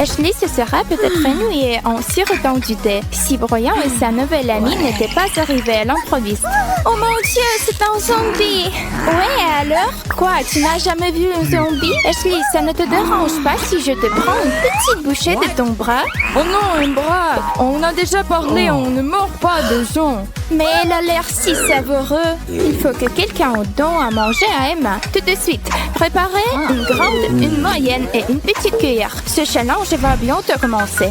Ashley se sera peut-être ennuyée en sirotant du thé si Brian et sa nouvelle amie n'étaient pas arrivés à l'improviste. Oh mon Dieu, c'est un zombie! Ouais, alors? Quoi, tu n'as jamais vu un zombie? Ashley, ça ne te dérange pas si je te prends une petite bouchée de ton bras? Oh non, un bras! On a déjà parlé, on ne mord pas de gens. Mais elle a l'air si savoureux. Il faut que quelqu'un donne à manger à Emma. Tout de suite. Préparez une grande, une moyenne et une petite cuillère. Ce challenge va bientôt commencer.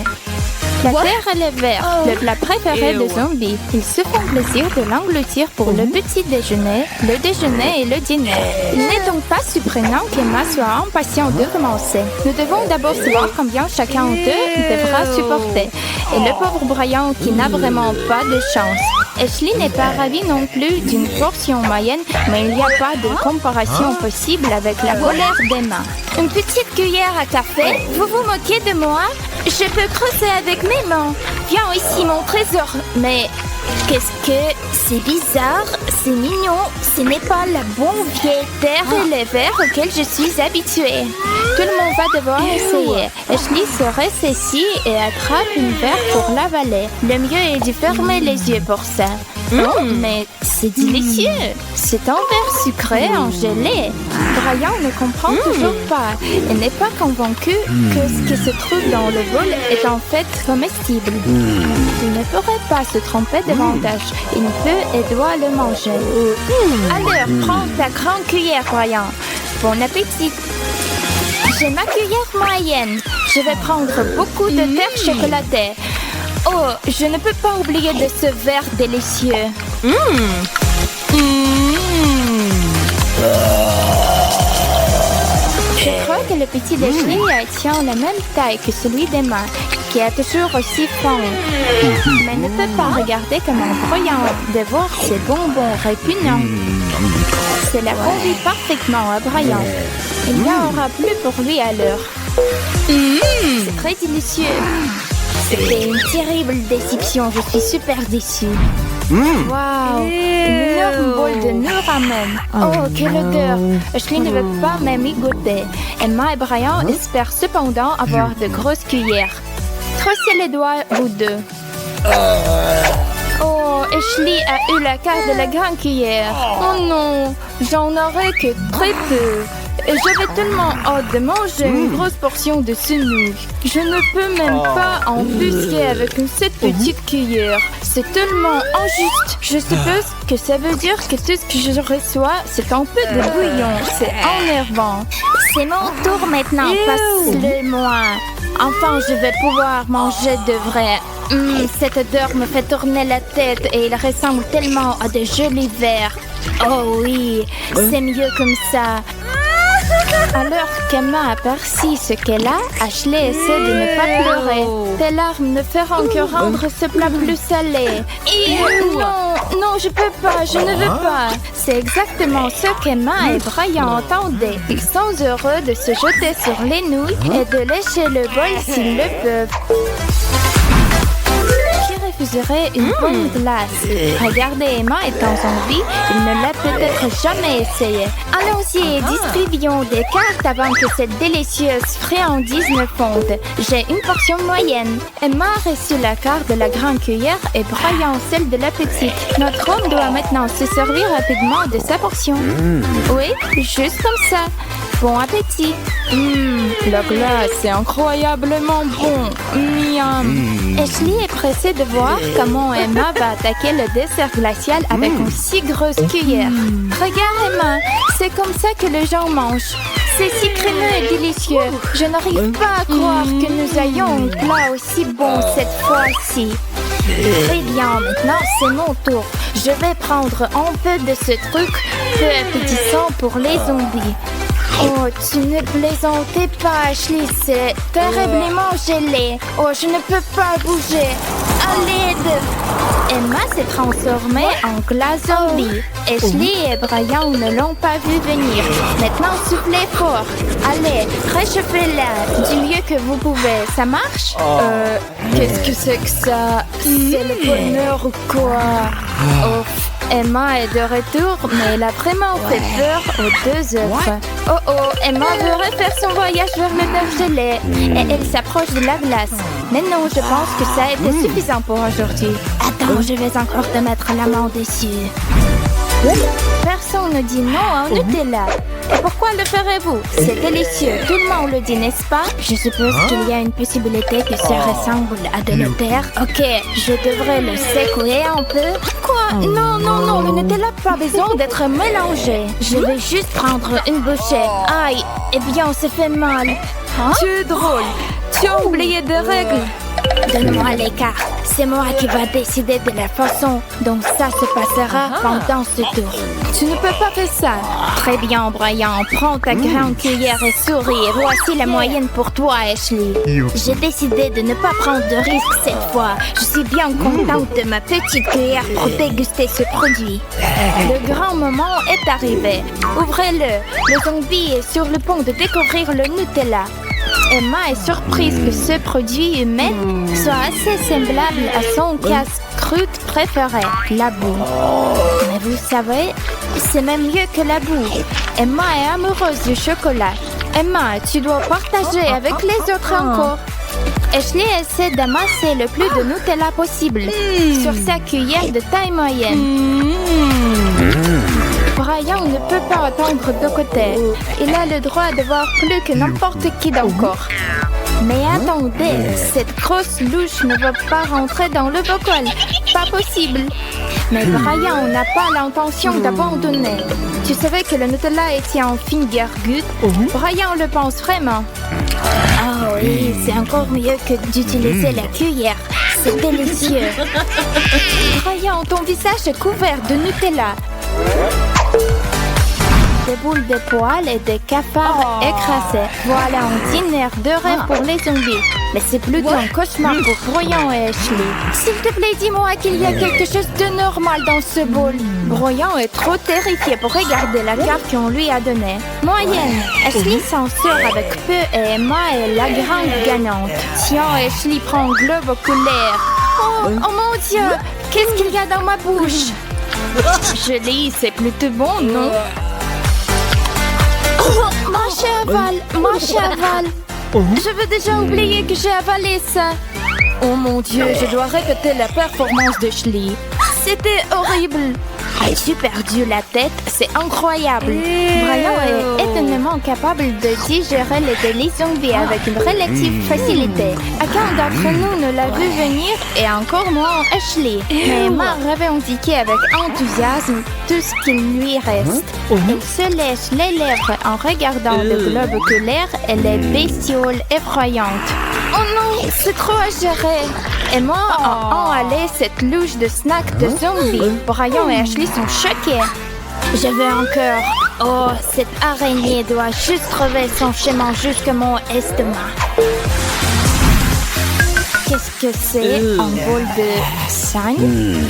La terre et le verre, le plat préféré des zombies. Ils se font plaisir de l'engloutir pour le petit déjeuner, le déjeuner et le dîner. Il n'est donc pas surprenant qu'Emma soit impatiente de commencer. Nous devons d'abord savoir combien chacun d'eux devra supporter. Et le pauvre Brian qui n'a vraiment pas de chance. Ashley n'est pas ravie non plus d'une portion moyenne, mais il n'y a pas de comparaison possible avec la colère d'Emma. Une petite cuillère à café? Vous vous moquez de moi? Je peux creuser avec mes mains. Viens ici, mon trésor. Mais qu'est-ce que... C'est bizarre, c'est mignon. Ce n'est pas la bonne vieille terre et les verres auxquels je suis habituée. Tout le monde va devoir essayer. Ashley se ressaisit et attrape une verre pour l'avaler. Le mieux est de fermer les yeux pour ça. Oh, mais c'est délicieux. C'est un verre sucré en gelée. Brian ne comprend toujours pas et n'est pas convaincu que ce qui se trouve dans le bol est en fait comestible. Il ne pourrait pas se tromper davantage. Il peut et doit le manger. Alors, prends ta grande cuillère, Brian. Bon appétit. J'ai ma cuillère moyenne. Je vais prendre beaucoup de terre chocolatée. Oh, je ne peux pas oublier de ce verre délicieux. Je crois que le petit déjeuner tient la même taille que celui d'Emma, qui est toujours aussi faim. Mais ne peut pas regarder comme un Brian de voir ces bonbons répugnants. Cela convient parfaitement à Brian. Il n'y en aura plus pour lui à l'heure. C'est très délicieux. C'était une terrible déception. Je suis super déçue. Wow, une énorme bol de noix ramen. Oh, quelle odeur. Ashley ne veut pas même y goûter. Emma et Brian espèrent cependant avoir de grosses cuillères. Trossez les doigts, vous deux. Oh, Ashley a eu la carte de la grande cuillère. Oh non, j'en aurai que très peu. Et j'avais tellement hâte de manger une grosse portion de semoule. Je ne peux même pas en busquer avec cette petite cuillère. C'est tellement injuste. Je suppose que ça veut dire que tout ce que je reçois, c'est un peu de bouillon. C'est énervant. C'est mon tour maintenant. Passe-le-moi. Enfin, je vais pouvoir manger de vrai. Cette odeur me fait tourner la tête et il ressemble tellement à de jolis verres. Oh oui, c'est mieux comme ça. Alors qu'Emma aperçut ce qu'elle a, Ashley essaie de ne pas pleurer. Tes larmes ne feront que rendre ce plat plus salé. Non, je peux pas, je ne veux pas. C'est exactement ce qu'Emma et Brian entendaient. Ils sont heureux de se jeter sur les nouilles et de lécher le bol s'ils le peuvent. Refuserait une bonne glace. Regardez, Emma est en zombie. Il ne l'a peut-être jamais essayé. Allons-y, distribuons des cartes avant que cette délicieuse friandise ne fonde. J'ai une portion moyenne. Emma a reçu la carte de la grande cuillère et Brian celle de la petite. Notre homme doit maintenant se servir rapidement de sa portion. Oui, juste comme ça. Bon appétit. La glace est incroyablement bon. Miam. Ashley est pressée de voir comment Emma va attaquer le dessert glacial avec une si grosse cuillère. Regarde Emma, c'est comme ça que les gens mangent. C'est si crémeux et délicieux. Je n'arrive pas à croire que nous ayons un plat aussi bon cette fois-ci. Très bien, maintenant c'est mon tour. Je vais prendre un peu de ce truc peu appétissant pour les zombies. Oh, tu ne plaisantais pas, Ashley, c'est terriblement gelé. Oh, je ne peux pas bouger. À l'aide. Emma s'est transformée en glace zombie. Ashley et Brian ne l'ont pas vu venir. Maintenant, soufflez fort. Allez, réchauffez-la du mieux que vous pouvez. Ça marche? Qu'est-ce que c'est que ça? C'est le bonheur ou quoi? Oh, Emma est de retour, mais elle a vraiment fait peur aux deux autres. Oh, Emma veut refaire son voyage vers le pergelet et elle s'approche de la glace. Mais non, je pense que ça a été suffisant pour aujourd'hui. Attends, je vais encore te mettre la main dessus. Personne ne dit non au Nutella. Et pourquoi le ferez-vous? C'est délicieux. Tout le monde le dit, n'est-ce pas? Je suppose qu'il y a une possibilité que ça ressemble à de la terre. Ok, je devrais le secouer un peu. Quoi? Non, le Nutella n'a pas besoin d'être mélangé. Je vais juste prendre une bouchée. Aïe, eh bien, ça fait mal. Tu es drôle. Tu as oublié des règles. Donne-moi les cartes. C'est moi qui va décider de la façon dont ça se passera pendant ce tour. Tu ne peux pas faire ça. Très bien, Brian. Prends ta grande cuillère et souris. Voici la moyenne pour toi, Ashley. J'ai décidé de ne pas prendre de risques cette fois. Je suis bien contente de ma petite cuillère pour déguster ce produit. Le grand moment est arrivé. Ouvrez-le. Le zombie est sur le point de découvrir le Nutella. Emma est surprise que ce produit humain soit assez semblable à son casse-croûte préféré, la boue. Mais vous savez, c'est même mieux que la boue. Emma est amoureuse du chocolat. Emma, tu dois partager avec les autres encore. Ashley essaie d'amasser le plus de Nutella possible sur sa cuillère de taille moyenne. Brian ne peut pas attendre de côté. Il a le droit de voir plus que n'importe qui encore. Mais attendez, cette grosse louche ne va pas rentrer dans le bocal. Pas possible. Mais Brian n'a pas l'intention d'abandonner. Tu savais que le Nutella était en finger good? Brian le pense vraiment. Oh oui, c'est encore mieux que d'utiliser la cuillère. C'est délicieux. Brian, ton visage est couvert de Nutella. Des boules de poils et des cafards écrasés. Voilà un dîner de rêve pour les zombies. Mais c'est plutôt un cauchemar pour Brian et Ashley. S'il te plaît, dis-moi qu'il y a quelque chose de normal dans ce bol. Brian est trop terrifié pour regarder la carte qu'on lui a donnée. Moyenne. Ashley s'en sort avec peu et Emma est la grande gagnante. Tiens, Ashley prend un globe oculaire. Oh mon Dieu! Qu'est-ce qu'il y a dans ma bouche? Je lis, c'est plutôt bon, non? Mange et avale. Je veux déjà oublier que j'ai avalé ça. Oh mon Dieu, je dois répéter la performance de Ashley. C'était horrible. As-tu perdu la tête? C'est incroyable. Brian est étonnamment capable de digérer les délices zombies avec une relative facilité. Aucun d'entre nous ne l'a vu venir et encore moins Ashley. Mais Emma revendiquait avec enthousiasme tout ce qu'il lui reste. Elle se lèche les lèvres en regardant le globe oculaire et les bestioles effrayantes. Oh non, c'est trop à gérer. Emma a enhalé cette louche de snack de zombies. Brian et Ashley sont choqués. Je veux encore. Oh, cette araignée doit juste trouver son chemin jusqu'à mon estomac. Qu'est-ce que c'est? Un bol de sang?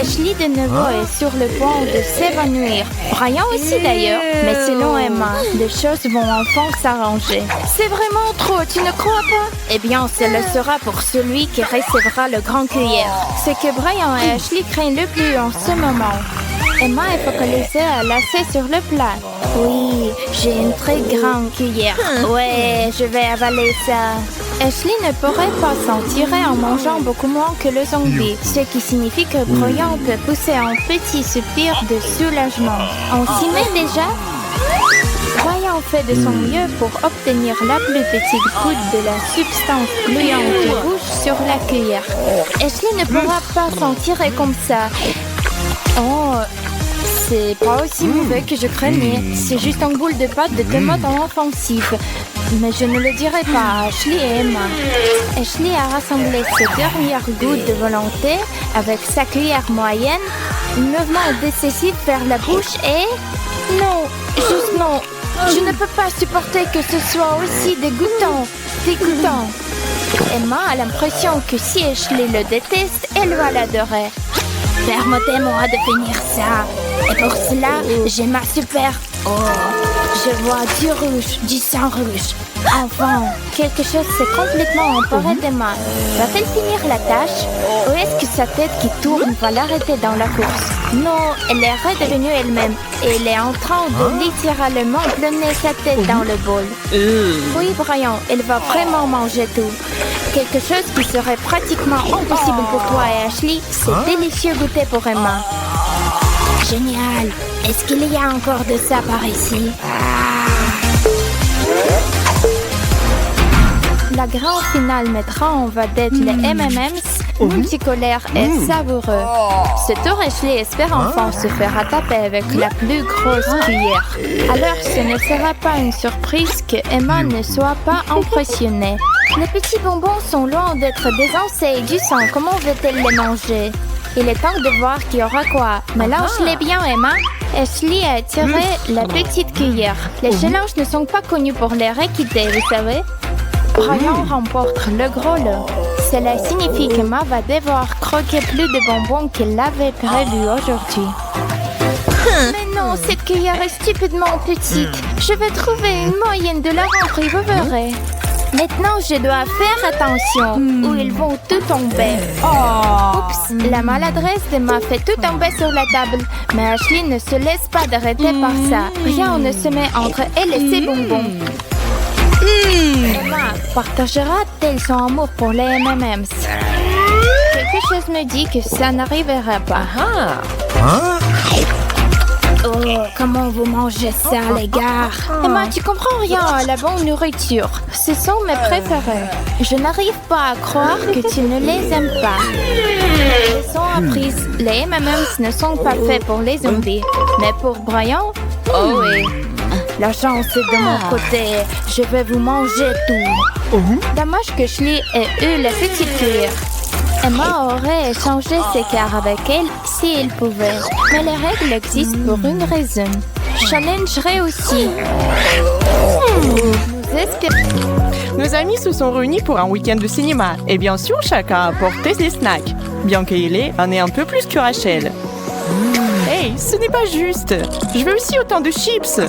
Ashley de nouveau est sur le point de s'évanouir. Brian aussi d'ailleurs. Mais selon Emma, les choses vont enfin s'arranger. C'est vraiment trop, tu ne crois pas? Eh bien, ce le sera pour celui qui recevra le grand cuillère. Ce que Brian et Ashley craignent le plus en ce moment. Emma est focalisée à lasser sur le plat. Oui, j'ai une très grande cuillère. Ouais, je vais avaler ça. Ashley ne pourrait pas s'en tirer en mangeant beaucoup moins que le zombie, ce qui signifie que Brian peut pousser un petit soupir de soulagement. On s'y met déjà? Brian fait de son mieux pour obtenir la plus petite goutte de la substance gluante rouge sur la cuillère. Ashley ne pourra pas s'en tirer comme ça. Oh, c'est pas aussi mauvais que je craignais. C'est juste un boule de pâte de tomates en offensive. Mais je ne le dirai pas à Ashley et Emma. Ashley a rassemblé ses dernières gouttes de volonté avec sa cuillère moyenne, un mouvement décisif vers la bouche et... Non, juste non. Je ne peux pas supporter que ce soit aussi dégoûtant. Emma a l'impression que si Ashley le déteste, elle va l'adorer. Permettez-moi de finir ça. Et pour cela, j'ai ma super Je vois du rouge, du sang rouge. Enfin, quelque chose s'est complètement emparé d'Emma. Va-t-elle finir la tâche? Ou est-ce que sa tête qui tourne va l'arrêter dans la course? Non, elle est redevenue elle-même. Et elle est en train de littéralement plomber sa tête dans le bol. Oui, Brian, elle va vraiment manger tout. Quelque chose qui serait pratiquement impossible pour toi et Ashley, c'est délicieux goûter pour Emma. Génial! Est-ce qu'il y a encore de ça par ici? La grande finale mettra en vedette les M&M's multicolores et savoureux. Ce tour, Ashley espère enfin se faire taper avec la plus grosse cuillère. Alors, ce ne sera pas une surprise que Emma ne soit pas impressionnée. Les petits bonbons sont loin d'être désencés et du sang. Comment veut-elle les manger? Il est temps de voir qui aura quoi. Mélange-les bien, Emma. Ashley a tiré la petite cuillère. Les challenges ne sont pas connus pour les équité, vous savez. Brian remporte le gros lot. Cela signifie qu'Emma va devoir croquer plus de bonbons qu'elle l'avait prévu aujourd'hui. Mais non, cette cuillère est stupidement petite. Je vais trouver une moyenne de la rentrer, vous verrez. Maintenant, je dois faire attention ou ils vont tout tomber. Oups, la maladresse m'a fait tout tomber sur la table. Mais Ashley ne se laisse pas d'arrêter par ça. Rien ne se met entre elle et ses bonbons. Emma partagera-t-elle son amour pour les M&M's? Quelque chose me dit que ça n'arrivera pas. Oh, comment vous mangez ça, les gars? Emma, tu comprends rien à la bonne nourriture. Ce sont mes préférés. Je n'arrive pas à croire que tu ne les aimes pas. Leçon apprise, les M&M's ne sont pas faits pour les zombies. Mais pour Brian, oh oui. La chance est de mon côté. Je vais vous manger tout. Dommage que Ashley ait eu la petite cuillère. Emma aurait échangé ses cartes avec elle si elle pouvait. Mais les règles existent pour une raison. Challenge réussi. Nous espérons. Nos amis se sont réunis pour un week-end de cinéma. Et bien sûr, chacun a apporté ses snacks. Bien qu'Hailey en ait un peu plus que Rachel. Hey, ce n'est pas juste. Je veux aussi autant de chips.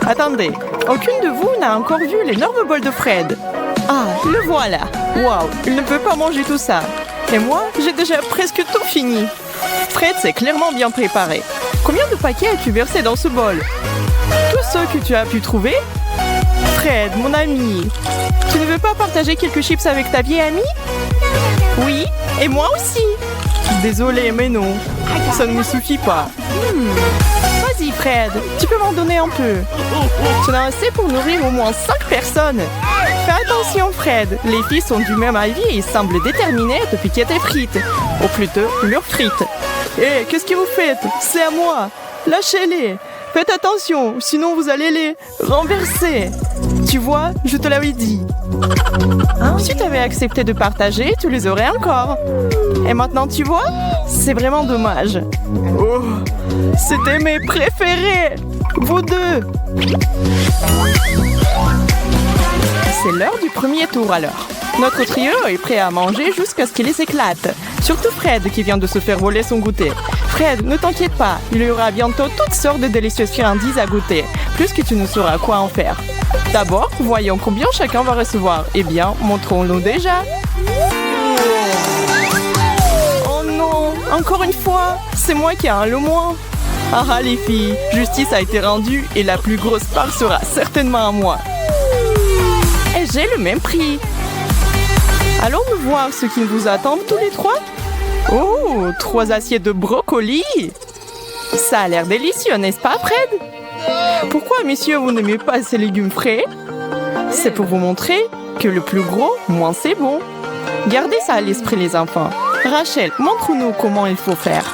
Attendez, aucune de vous n'a encore vu l'énorme bol de Fred. Ah, le voilà. Waouh, il ne peut pas manger tout ça. Et moi, j'ai déjà presque tout fini. Fred s'est clairement bien préparé. Combien de paquets as-tu versé dans ce bol? Tous ceux que tu as pu trouver? Fred, mon ami, tu ne veux pas partager quelques chips avec ta vieille amie? Oui, et moi aussi. Désolé, mais non. Ça ne me suffit pas. Vas-y, Fred, tu peux m'en donner un peu. Tu en as assez pour nourrir au moins 5 personnes. Fais attention, Fred. Les filles sont du même avis et semblent déterminées de piquer tes frites. Ou plutôt, leurs frites. Hé, qu'est-ce que vous faites? C'est à moi. Lâchez-les. Faites attention, sinon vous allez les renverser. Tu vois, je te l'avais dit. Si tu avais accepté de partager, tu les aurais encore. Et maintenant, tu vois, c'est vraiment dommage. Oh, c'était mes préférés. Vous deux. C'est l'heure du premier tour alors. Notre trio est prêt à manger jusqu'à ce qu'il les éclate. Surtout Fred qui vient de se faire voler son goûter. Fred, ne t'inquiète pas, il y aura bientôt toutes sortes de délicieuses friandises à goûter, plus que tu ne sauras quoi en faire. D'abord, voyons combien chacun va recevoir. Eh bien, montrons-nous déjà. Oh non, encore une fois, c'est moi qui ai le moins. Ah les filles, justice a été rendue et la plus grosse part sera certainement à moi. Et j'ai le même prix. Allons-nous voir ce qui vous attend tous les trois? Oh, 3 assiettes de brocolis. Ça a l'air délicieux, n'est-ce pas, Fred? Pourquoi, messieurs, vous n'aimez pas ces légumes frais? C'est pour vous montrer que le plus gros, moins c'est bon. Gardez ça à l'esprit, les enfants. Rachel, montre-nous comment il faut faire.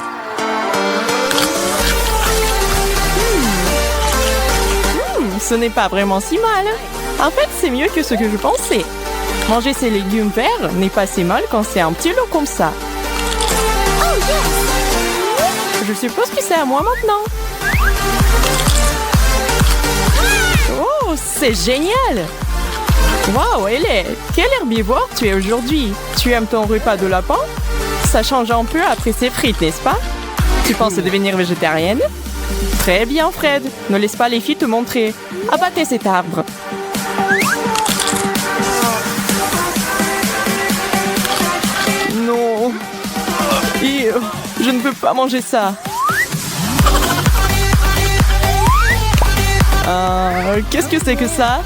Ce n'est pas vraiment si mal. En fait, c'est mieux que ce que je pensais. Manger ces légumes verts n'est pas si mal quand c'est un petit lot comme ça. Je suppose que c'est à moi maintenant. Oh, c'est génial! Waouh, Hailey, quel herbivore tu es aujourd'hui? Tu aimes ton repas de lapin? Ça change un peu après ces frites, n'est-ce pas? Tu penses devenir végétarienne? Très bien, Fred. Ne laisse pas les filles te montrer. Abattez cet arbre. Non. Je ne peux pas manger ça. Qu'est-ce que c'est que ça?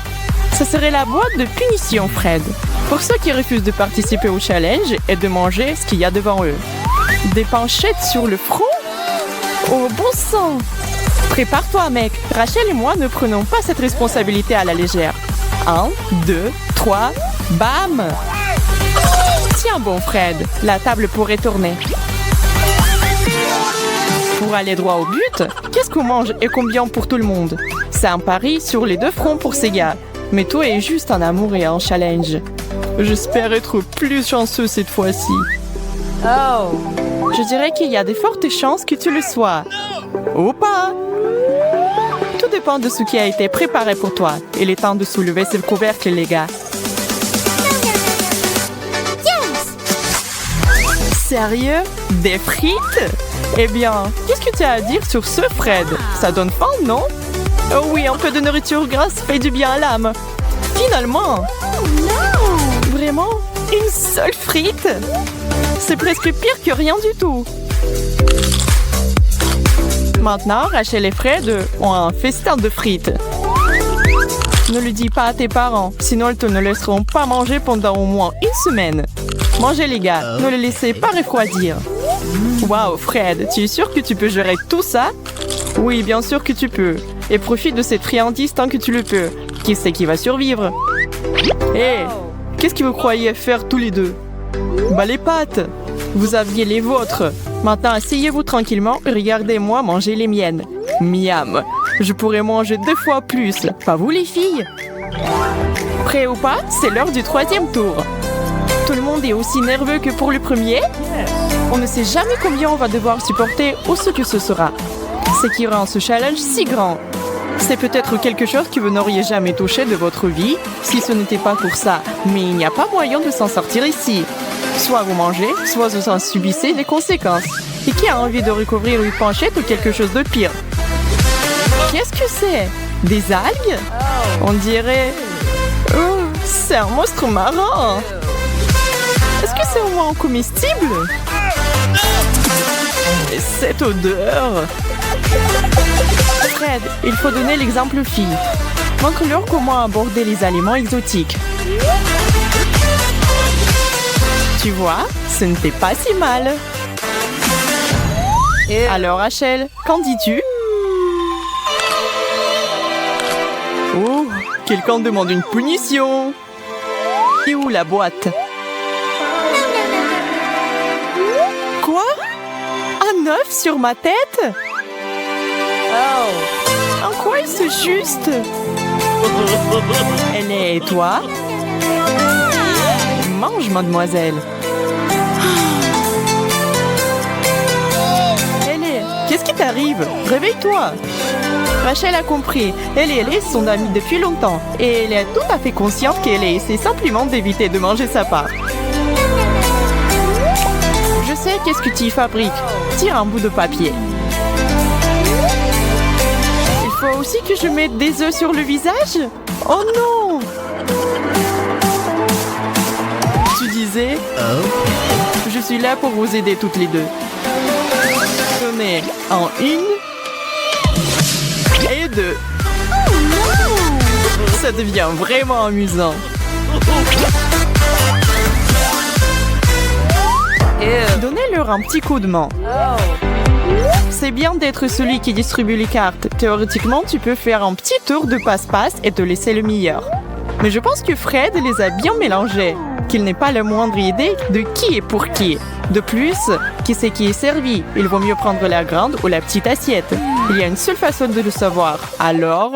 Ça serait la boîte de punition, Fred. Pour ceux qui refusent de participer au challenge et de manger ce qu'il y a devant eux. Des panchettes sur le front? Oh, bon sang! Prépare-toi, mec. Rachel et moi ne prenons pas cette responsabilité à la légère. 1, 2, 3, bam! Tiens bon, Fred. La table pourrait tourner. Pour aller droit au but, qu'est-ce qu'on mange et combien pour tout le monde? C'est un pari sur les deux fronts pour ces gars. Mais toi est juste un amour et un challenge. J'espère être plus chanceux cette fois-ci. Oh! Je dirais qu'il y a de fortes chances que tu le sois. Ou pas! Tout dépend de ce qui a été préparé pour toi. Il est temps de soulever ce couvercle, les gars. Sérieux? Des frites? Eh bien, qu'est-ce que tu as à dire sur ce, Fred? Ça donne faim, non? Oh oui, un peu de nourriture grasse fait du bien à l'âme. Finalement! Vraiment? Une seule frite? C'est presque pire que rien du tout. Maintenant, Rachel et Fred ont un festin de frites. Ne le dis pas à tes parents, sinon ils te ne laisseront pas manger pendant au moins une semaine. Mangez les gars, ne le laissez pas refroidir. Waouh, Fred, tu es sûr que tu peux gérer tout ça? Oui, bien sûr que tu peux. Et profite de cette friandise tant que tu le peux. Qui c'est qui va survivre? Hé, qu'est-ce que vous croyez faire tous les deux? Bah les pâtes! Vous aviez les vôtres. Maintenant, asseyez-vous tranquillement et regardez-moi manger les miennes. Miam! Je pourrais manger 2 fois plus. Pas vous les filles? Prêt ou pas? C'est l'heure du 3e tour. Tout le monde est aussi nerveux que pour le premier? On ne sait jamais combien on va devoir supporter ou ce que ce sera. Ce qui rend ce challenge si grand. C'est peut-être quelque chose que vous n'auriez jamais touché de votre vie si ce n'était pas pour ça. Mais il n'y a pas moyen de s'en sortir ici. Soit vous mangez, soit vous en subissez les conséquences. Et qui a envie de recouvrir une panchette ou quelque chose de pire? Qu'est-ce que c'est? Des algues? On dirait... Oh, c'est un monstre marin! Est-ce que c'est au moins comestible? Et cette odeur! Fred, il faut donner l'exemple aux filles. Montre-leur comment aborder les aliments exotiques. Tu vois, ce n'était pas si mal. Alors, Rachel, qu'en dis-tu? Oh, quelqu'un demande une punition. Et où la boîte? Quoi? Un œuf sur ma tête? Oh. En quoi est-ce juste? Elle est et toi? Mange, mademoiselle. Ellie, qu'est-ce qui t'arrive? Réveille-toi. Rachel a compris. Ellie et Ellie sont amies depuis longtemps. Et elle est tout à fait consciente qu'elle essaie simplement d'éviter de manger sa part. Je sais qu'est-ce que tu y fabriques. Tire un bout de papier. Il faut aussi que je mette des œufs sur le visage? Oh non! Tu disais? Je suis là pour vous aider toutes les deux. Tenez, en 1 et 2. Ça devient vraiment amusant. Donnez-leur un petit coup de main. C'est bien d'être celui qui distribue les cartes. Théoriquement, tu peux faire un petit tour de passe-passe et te laisser le meilleur. Mais je pense que Fred les a bien mélangés. Qu'il n'ait pas la moindre idée de qui est pour qui. De plus, qui c'est qui est servi? Il vaut mieux prendre la grande ou la petite assiette. Il y a une seule façon de le savoir. Alors...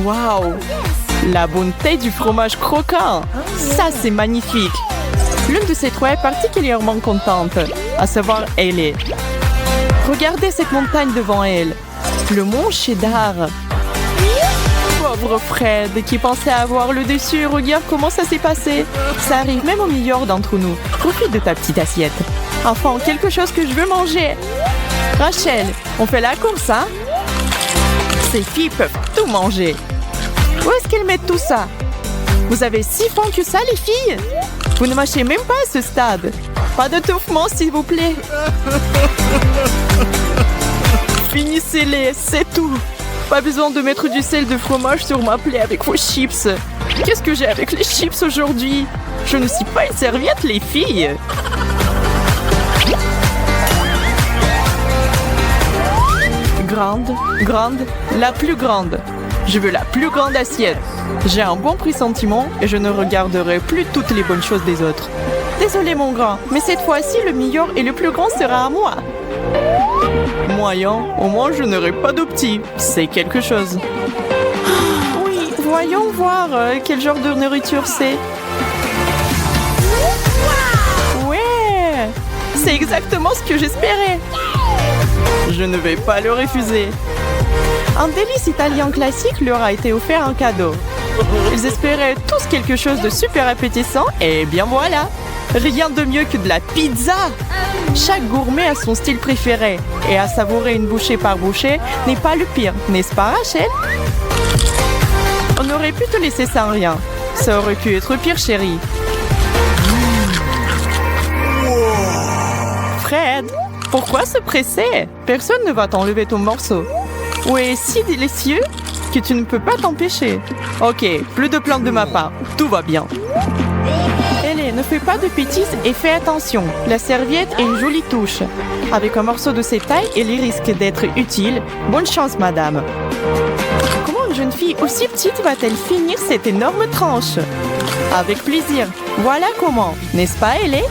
Waouh! La bonté du fromage croquant! Ça, c'est magnifique! L'une de ces trois est particulièrement contente, à savoir Ellie. Regardez cette montagne devant elle. Le mont Cheddar. Pauvre Fred, qui pensait avoir le dessus. Regarde comment ça s'est passé. Ça arrive même au meilleur d'entre nous. Profite de ta petite assiette. Enfin, quelque chose que je veux manger. Rachel, on fait la course, hein? Ces filles peuvent tout manger. Où est-ce qu'elles mettent tout ça? Vous avez si faim que ça, les filles? Vous ne mâchez même pas à ce stade. Pas d'étouffement, s'il vous plaît. Finissez-les, c'est tout. Pas besoin de mettre du sel de fromage sur ma plaie avec vos chips. Qu'est-ce que j'ai avec les chips aujourd'hui? Je ne suis pas une serviette, les filles. Grande, la plus grande. Je veux la plus grande assiette. J'ai un bon pressentiment et je ne regarderai plus toutes les bonnes choses des autres. Désolé mon grand, mais cette fois-ci, le meilleur et le plus grand sera à moi. Moyen, au moins je n'aurai pas de petits. C'est quelque chose. Oui, voyons voir quel genre de nourriture c'est. Ouais, c'est exactement ce que j'espérais. Je ne vais pas le refuser. Un délice italien classique leur a été offert en cadeau. Ils espéraient tous quelque chose de super appétissant et bien voilà. Rien de mieux que de la pizza. Chaque gourmet a son style préféré et à savourer une bouchée par bouchée n'est pas le pire, n'est-ce pas Rachel? On aurait pu te laisser sans rien. Ça aurait pu être pire, chérie. Fred, pourquoi se presser? Personne ne va t'enlever ton morceau. Ouais, si délicieux que tu ne peux pas t'empêcher. Ok, plus de plaintes de ma part. Tout va bien. Ellie, ne fais pas de bêtises et fais attention. La serviette est une jolie touche. Avec un morceau de cette taille, elle risque d'être utile. Bonne chance, madame. Comment une jeune fille aussi petite va-t-elle finir cette énorme tranche? Avec plaisir. Voilà comment. N'est-ce pas, Ellie?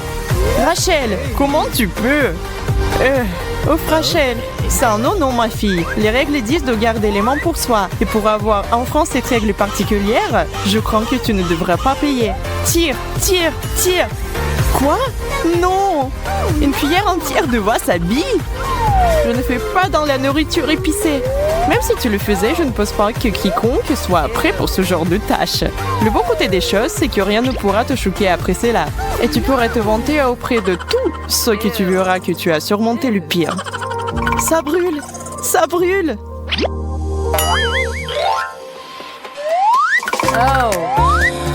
Rachel, comment tu peux? Rachel, c'est un non, ma fille. Les règles disent de garder les mains pour soi. Et pour avoir enfin cette règle particulière, je crois que tu ne devras pas payer. Tire. Quoi? Non! Une cuillère entière de wasabi? Je ne fais pas dans la nourriture épicée. Même si tu le faisais, je ne pense pas que quiconque soit prêt pour ce genre de tâche. Le bon côté des choses, c'est que rien ne pourra te choquer après cela. Et tu pourrais te vanter auprès de tous ceux que tu verras que tu as surmonté le pire. Ça brûle!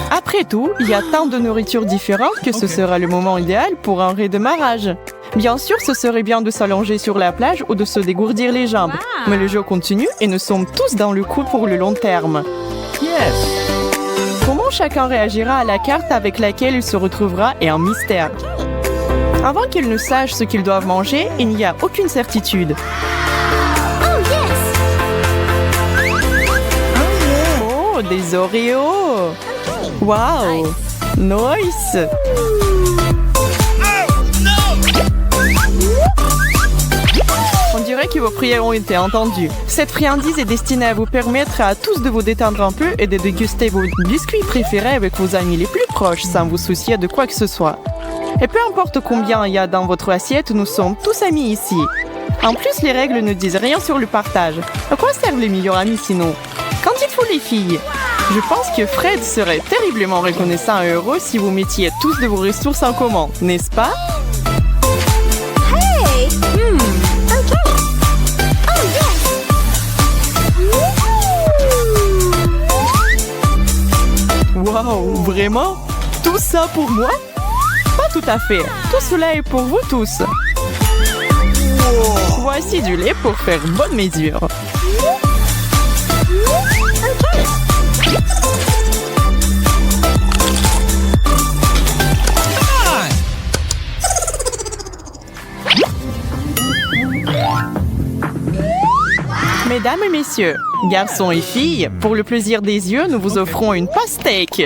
Après tout, il y a tant de nourriture différente que ce sera le moment idéal pour un redémarrage. Bien sûr, ce serait bien de s'allonger sur la plage ou de se dégourdir les jambes. Mais le jeu continue et nous sommes tous dans le coup pour le long terme. Comment chacun réagira à la carte avec laquelle il se retrouvera est un mystère. Avant qu'ils ne sachent ce qu'ils doivent manger, il n'y a aucune certitude. Oh, des Oreos! Wow! Nice! On dirait que vos prières ont été entendues. Cette friandise est destinée à vous permettre à tous de vous détendre un peu et de déguster vos biscuits préférés avec vos amis les plus proches sans vous soucier de quoi que ce soit. Et peu importe combien il y a dans votre assiette, nous sommes tous amis ici. En plus, les règles ne disent rien sur le partage. À quoi servent les meilleurs amis sinon? Qu'en dites-vous les filles? Je pense que Fred serait terriblement reconnaissant et heureux si vous mettiez tous de vos ressources en commun, n'est-ce pas? Hey! Wow, vraiment? Tout ça pour moi? Pas tout à fait. Tout cela est pour vous tous. Voici du lait pour faire bonne mesure. Mesdames et messieurs, garçons et filles, pour le plaisir des yeux, nous vous offrons une pastèque.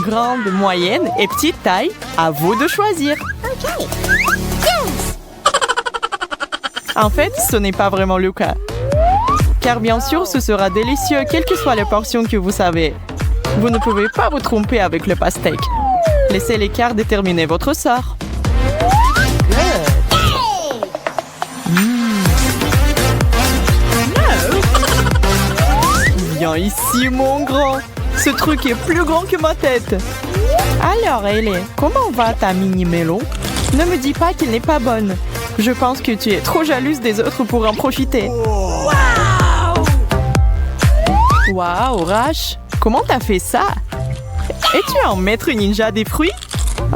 Grande, moyenne et petite taille, à vous de choisir. En fait, ce n'est pas vraiment le cas. Car bien sûr, ce sera délicieux, quelle que soit la portion que vous savez. Vous ne pouvez pas vous tromper avec le pastèque. Laissez l'écart déterminer votre sort. Viens ici, mon grand. Ce truc est plus grand que ma tête. Alors, Ellie, comment va ta mini-mélo? Ne me dis pas qu'elle n'est pas bonne. Je pense que tu es trop jalouse des autres pour en profiter. Waouh, Rash! Comment t'as fait ça? Es-tu un maître ninja des fruits?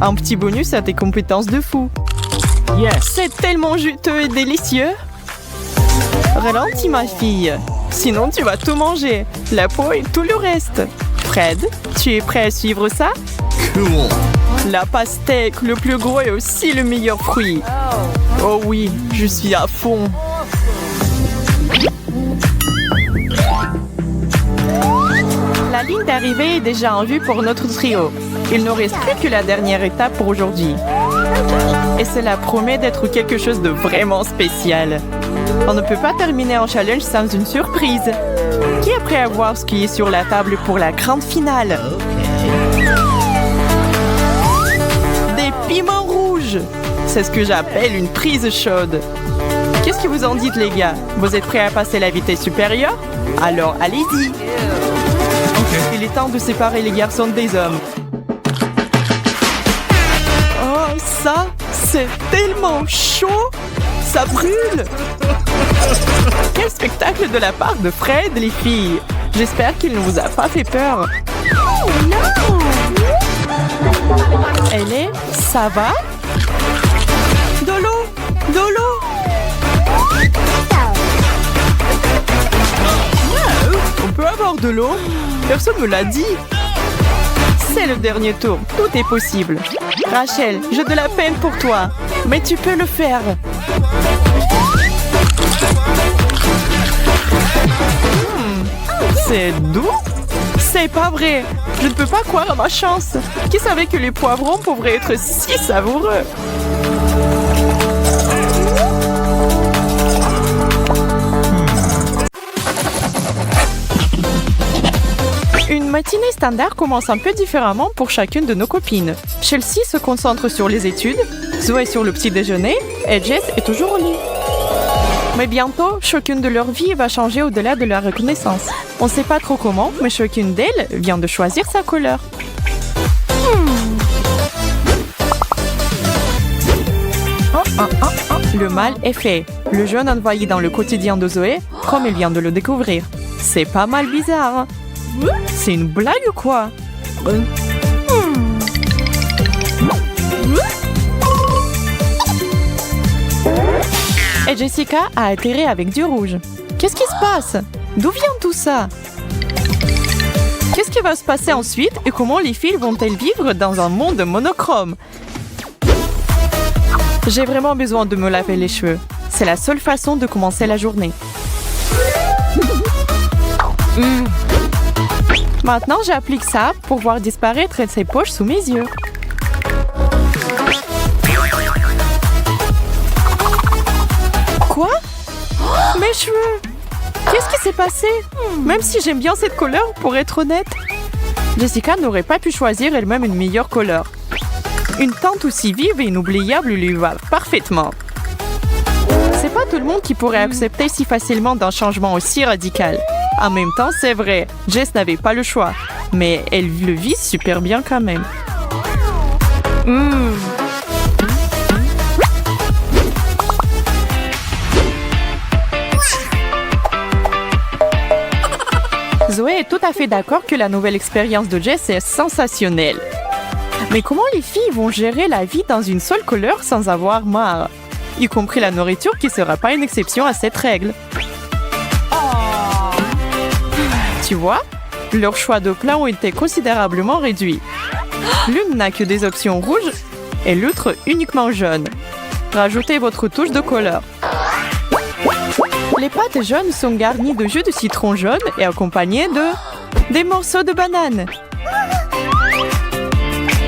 Un petit bonus à tes compétences de fou. Yes! C'est tellement juteux et délicieux! Ralentis, ma fille. Sinon, tu vas tout manger. La peau et tout le reste. Fred, tu es prêt à suivre ça? Cool. La pastèque, le plus gros est aussi le meilleur fruit. Oh oui, je suis à fond. La ligne d'arrivée est déjà en vue pour notre trio. Il ne reste plus que la dernière étape pour aujourd'hui. Et cela promet d'être quelque chose de vraiment spécial. On ne peut pas terminer un challenge sans une surprise. Qui est prêt à voir ce qui est sur la table pour la grande finale? Des piments rouges! C'est ce que j'appelle une prise chaude. Qu'est-ce que vous en dites, les gars? Vous êtes prêts à passer la vitesse supérieure? Alors, allez-y! Il est temps de séparer les garçons des hommes. Oh, ça, c'est tellement chaud! Ça brûle! Quel spectacle de la part de Fred, les filles! J'espère qu'il ne vous a pas fait peur. Oh non! Elle est... Ça va? De l'eau! De l'eau! Wow, on peut avoir de l'eau? Personne me l'a dit. C'est le dernier tour. Tout est possible. Rachel, j'ai de la peine pour toi. Mais tu peux le faire. C'est doux? C'est pas vrai. Je ne peux pas croire à ma chance. Qui savait que les poivrons pourraient être si savoureux? Une matinée standard commence un peu différemment pour chacune de nos copines. Chelsea se concentre sur les études, Zoé sur le petit déjeuner et Jess est toujours au lit. Mais bientôt, chacune de leur vie va changer au-delà de la reconnaissance. On ne sait pas trop comment, mais chacune d'elles vient de choisir sa couleur. Le mal est fait. Le jaune envahi dans le quotidien de Zoé, comme elle vient de le découvrir. C'est pas mal bizarre, hein? C'est une blague ou quoi? Et Jessica a atterri avec du rouge. Qu'est-ce qui se passe? D'où vient tout ça? Qu'est-ce qui va se passer ensuite et comment les filles vont-elles vivre dans un monde monochrome? J'ai vraiment besoin de me laver les cheveux. C'est la seule façon de commencer la journée. Maintenant, j'applique ça pour voir disparaître ses poches sous mes yeux. Quoi? Mes cheveux! Qu'est-ce qui s'est passé? Même si j'aime bien cette couleur, pour être honnête. Jessica n'aurait pas pu choisir elle-même une meilleure couleur. Une teinte aussi vive et inoubliable lui va parfaitement. C'est pas tout le monde qui pourrait accepter si facilement d'un changement aussi radical. En même temps, c'est vrai, Jess n'avait pas le choix, mais elle le vit super bien quand même. Zoé est tout à fait d'accord que la nouvelle expérience de Jess est sensationnelle. Mais comment les filles vont gérer la vie dans une seule couleur sans avoir marre? Y compris la nourriture qui sera pas une exception à cette règle. Tu vois, leurs choix de plats ont été considérablement réduits. L'une n'a que des options rouges et l'autre uniquement jaune. Rajoutez votre touche de couleur. Les pâtes jaunes sont garnies de jus de citron jaune et accompagnées des morceaux de banane.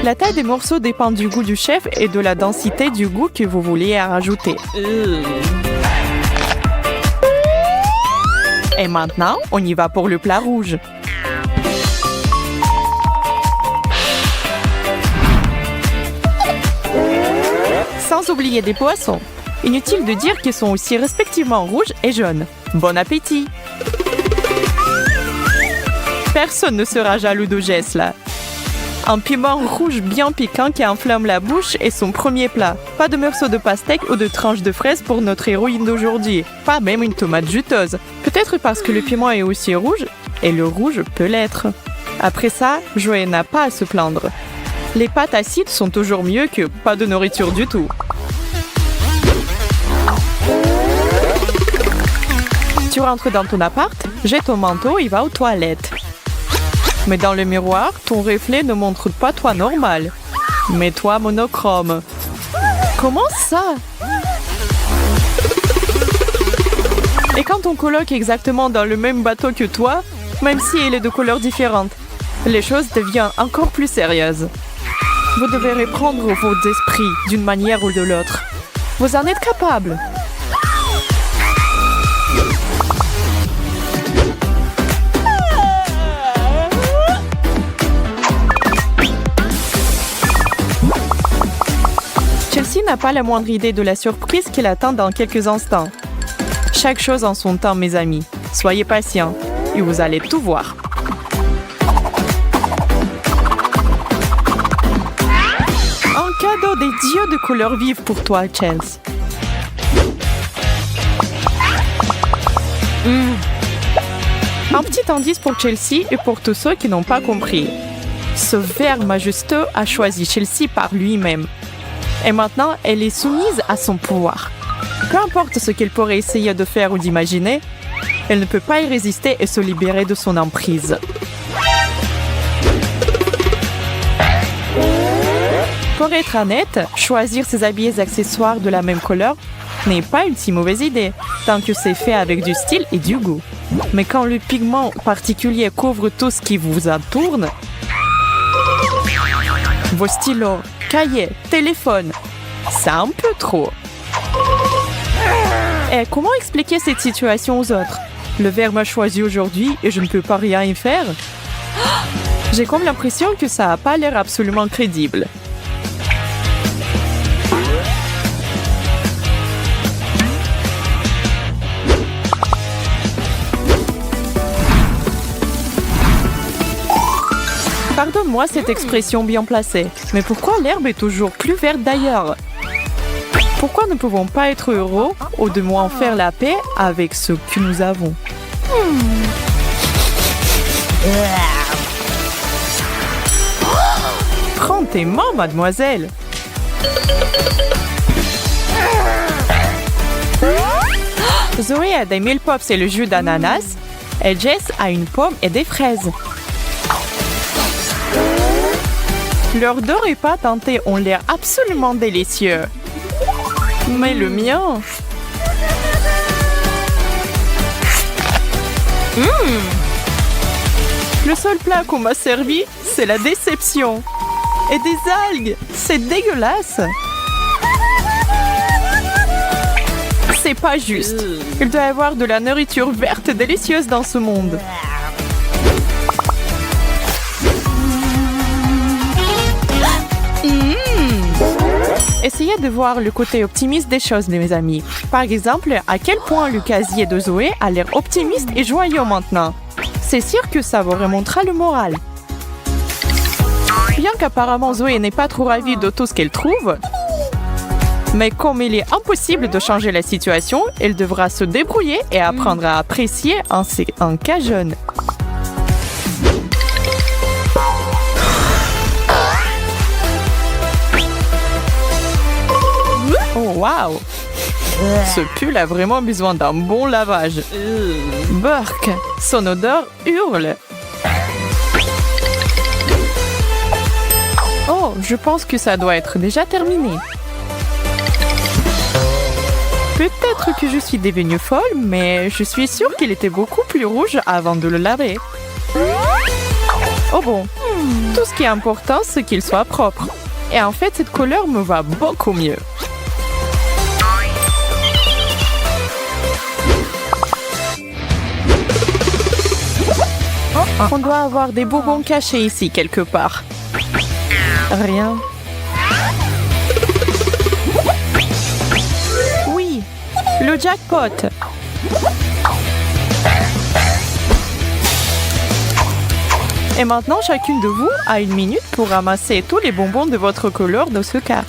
La taille des morceaux dépend du goût du chef et de la densité du goût que vous voulez rajouter. Et maintenant, on y va pour le plat rouge. Sans oublier des poissons. Inutile de dire qu'ils sont aussi respectivement rouges et jaunes. Bon appétit! Personne ne sera jaloux de Jess là. Un piment rouge bien piquant qui enflamme la bouche est son premier plat. Pas de morceaux de pastèque ou de tranches de fraises pour notre héroïne d'aujourd'hui. Pas même une tomate juteuse. Peut-être parce que le piment est aussi rouge, et le rouge peut l'être. Après ça, Zoé n'a pas à se plaindre. Les pâtes acides sont toujours mieux que pas de nourriture du tout. Tu rentres dans ton appart, jette ton manteau et va aux toilettes. Mais dans le miroir, ton reflet ne montre pas toi normal. Mais toi monochrome. Comment ça? Et quand ton coloc est exactement dans le même bateau que toi, même si il est de couleurs différentes, les choses deviennent encore plus sérieuses. Vous devez reprendre vos esprits d'une manière ou de l'autre. Vous en êtes capable. Chelsea n'a pas la moindre idée de la surprise qui l'attend dans quelques instants. Chaque chose en son temps, mes amis. Soyez patients et vous allez tout voir. Un cadeau des dieux de couleurs vives pour toi, Chelsea. Un petit indice pour Chelsea et pour tous ceux qui n'ont pas compris. Ce ver majestueux a choisi Chelsea par lui-même. Et maintenant, elle est soumise à son pouvoir. Peu importe ce qu'elle pourrait essayer de faire ou d'imaginer, elle ne peut pas y résister et se libérer de son emprise. Pour être honnête, choisir ses habits et accessoires de la même couleur n'est pas une si mauvaise idée, tant que c'est fait avec du style et du goût. Mais quand le pigment particulier couvre tout ce qui vous entoure, vos stylos, cahiers, téléphones, c'est un peu trop. Et comment expliquer cette situation aux autres? Le verre m'a choisi aujourd'hui et je ne peux pas rien y faire. J'ai comme l'impression que ça n'a pas l'air absolument crédible. Pardonne-moi cette expression bien placée, mais pourquoi l'herbe est toujours plus verte d'ailleurs? Pourquoi ne pouvons pas être heureux ou de moins faire la paix avec ce que nous avons? Prends tes mains, mademoiselle. Zoé a des mille pops et le jus d'ananas, et Jess a une pomme et des fraises. Leurs deux repas tentés ont l'air absolument délicieux. Mais le mien... Le seul plat qu'on m'a servi, c'est la déception. Et des algues, c'est dégueulasse. C'est pas juste. Il doit y avoir de la nourriture verte délicieuse dans ce monde. Essayez de voir le côté optimiste des choses, mes amis. Par exemple, à quel point le casier de Zoé a l'air optimiste et joyeux maintenant. C'est sûr que ça vous remontera le moral. Bien qu'apparemment Zoé n'est pas trop ravie de tout ce qu'elle trouve, mais comme il est impossible de changer la situation, elle devra se débrouiller et apprendre à apprécier un cas jeune. Oh, waouh! Ce pull a vraiment besoin d'un bon lavage. Burk, son odeur hurle. Oh, je pense que ça doit être déjà terminé. Peut-être que je suis devenue folle, mais je suis sûre qu'il était beaucoup plus rouge avant de le laver. Oh bon, tout ce qui est important, c'est qu'il soit propre. Et en fait, cette couleur me va beaucoup mieux. On doit avoir des bonbons cachés ici, quelque part. Rien. Oui, le jackpot. Et maintenant, chacune de vous a 1 minute pour ramasser tous les bonbons de votre couleur dans ce cas.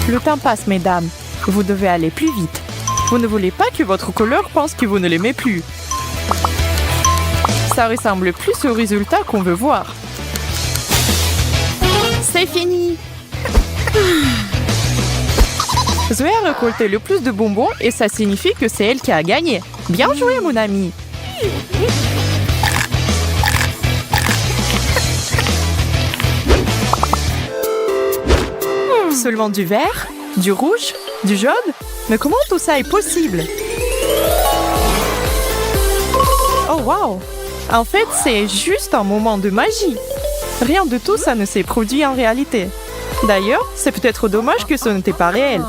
Le temps passe, mesdames. Vous devez aller plus vite. Vous ne voulez pas que votre couleur pense que vous ne l'aimez plus. Ça ressemble plus au résultat qu'on veut voir. C'est fini! Zoé a récolté le plus de bonbons et ça signifie que c'est elle qui a gagné. Bien joué, mon ami! Seulement du vert, du rouge, du jaune? Mais comment tout ça est possible? Oh wow! En fait, c'est juste un moment de magie. Rien de tout ça ne s'est produit en réalité. D'ailleurs, c'est peut-être dommage que ce n'était pas réel.